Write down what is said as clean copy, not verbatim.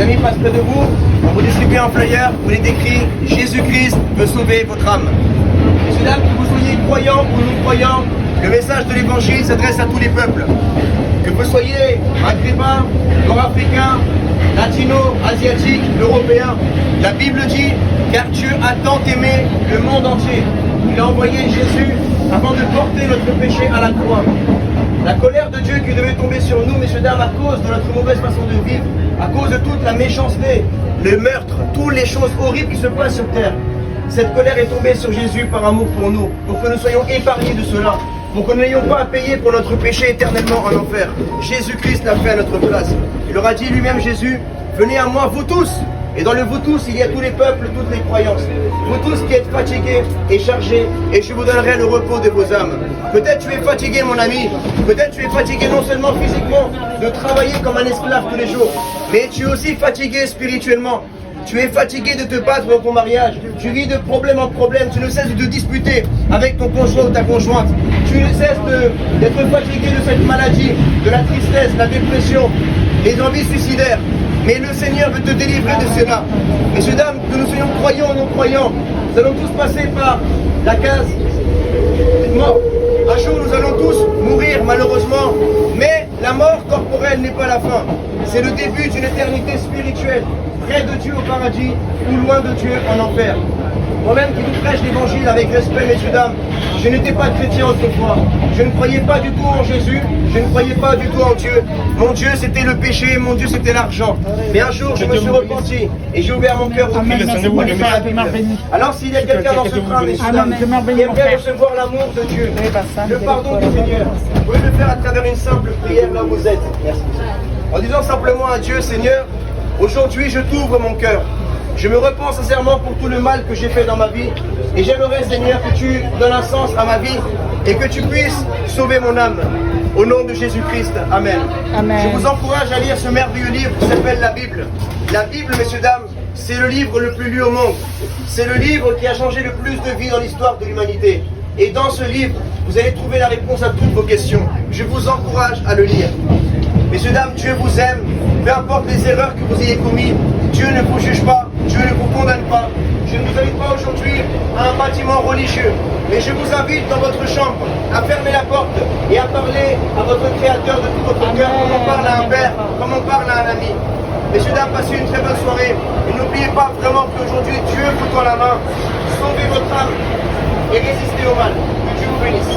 Les amis passent près de vous, on vous distribue un flyer où il est écrit « Jésus-Christ veut sauver votre âme ». Messieurs, dames, que vous soyez croyants ou non-croyants, le message de l'évangile s'adresse à tous les peuples. Que vous soyez maghrébins, nord-africains, latinos, asiatiques, européens, la Bible dit « Car Dieu a tant aimé le monde entier, il a envoyé Jésus avant de porter notre péché à la croix. » La colère de Dieu qui devait tomber sur nous, messieurs, dames, à cause de notre mauvaise façon de vivre, à cause de toute la méchanceté, le meurtre, toutes les choses horribles qui se passent sur terre. Cette colère est tombée sur Jésus par amour pour nous, pour que nous soyons épargnés de cela, pour que nous n'ayons pas à payer pour notre péché éternellement en enfer. Jésus-Christ l'a fait à notre place. Il aura dit lui-même, Jésus, venez à moi, vous tous. Et dans le vous tous, il y a tous les peuples, toutes les croyances. Vous tous qui êtes fatigués et chargés, et je vous donnerai le repos de vos âmes. Peut-être tu es fatigué, mon ami. Peut-être tu es fatigué non seulement physiquement, de travailler comme un esclave tous les jours, mais tu es aussi fatigué spirituellement. Tu es fatigué de te battre dans ton mariage. Tu vis de problème en problème. Tu ne cesses de te disputer avec ton conjoint ou ta conjointe. Tu ne cesses d'être fatigué de cette maladie, de la tristesse, la dépression, les envies suicidaires. Mais le Seigneur veut te délivrer de cela. Messieurs, dames, que nous soyons croyants ou non croyants, nous allons tous passer par la case mort. Un jour, nous allons tous mourir, malheureusement. Mais la mort corporelle n'est pas la fin. C'est le début d'une éternité spirituelle, près de Dieu au paradis ou loin de Dieu en enfer. Moi-même qui vous prêche l'évangile avec respect, messieurs, dames, je n'étais pas chrétien autrefois. Je ne croyais pas du tout en Jésus, je ne croyais pas du tout en Dieu. Mon Dieu, c'était le péché, mon Dieu, c'était l'argent. Mais un jour, je me suis repenti et j'ai ouvert mon cœur au Christ. Alors, s'il y a quelqu'un dans ce train, messieurs, dames, qui aimerait recevoir l'amour de Dieu, le pardon du Seigneur, vous pouvez le faire à travers une simple prière là où vous êtes. Merci. En disant simplement à Dieu, Seigneur, aujourd'hui, je t'ouvre mon cœur. Je me repens sincèrement pour tout le mal que j'ai fait dans ma vie. Et j'aimerais, Seigneur, que tu donnes un sens à ma vie et que tu puisses sauver mon âme. Au nom de Jésus-Christ. Amen. Amen. Je vous encourage à lire ce merveilleux livre qui s'appelle la Bible. La Bible, messieurs, dames, c'est le livre le plus lu au monde. C'est le livre qui a changé le plus de vies dans l'histoire de l'humanité. Et dans ce livre, vous allez trouver la réponse à toutes vos questions. Je vous encourage à le lire. Messieurs, dames, Dieu vous aime. Peu importe les erreurs que vous ayez commises, Dieu ne vous juge pas, Dieu ne vous condamne pas. Je ne vous invite pas aujourd'hui à un bâtiment religieux, mais je vous invite dans votre chambre à fermer la porte et à parler à votre Créateur de tout votre cœur, comme on parle à un père, comme on parle à un ami. Messieurs, dames, passez une très bonne soirée. Et n'oubliez pas vraiment qu'aujourd'hui, Dieu vous tend la main. Sauvez votre âme et résistez au mal. Que Dieu vous bénisse.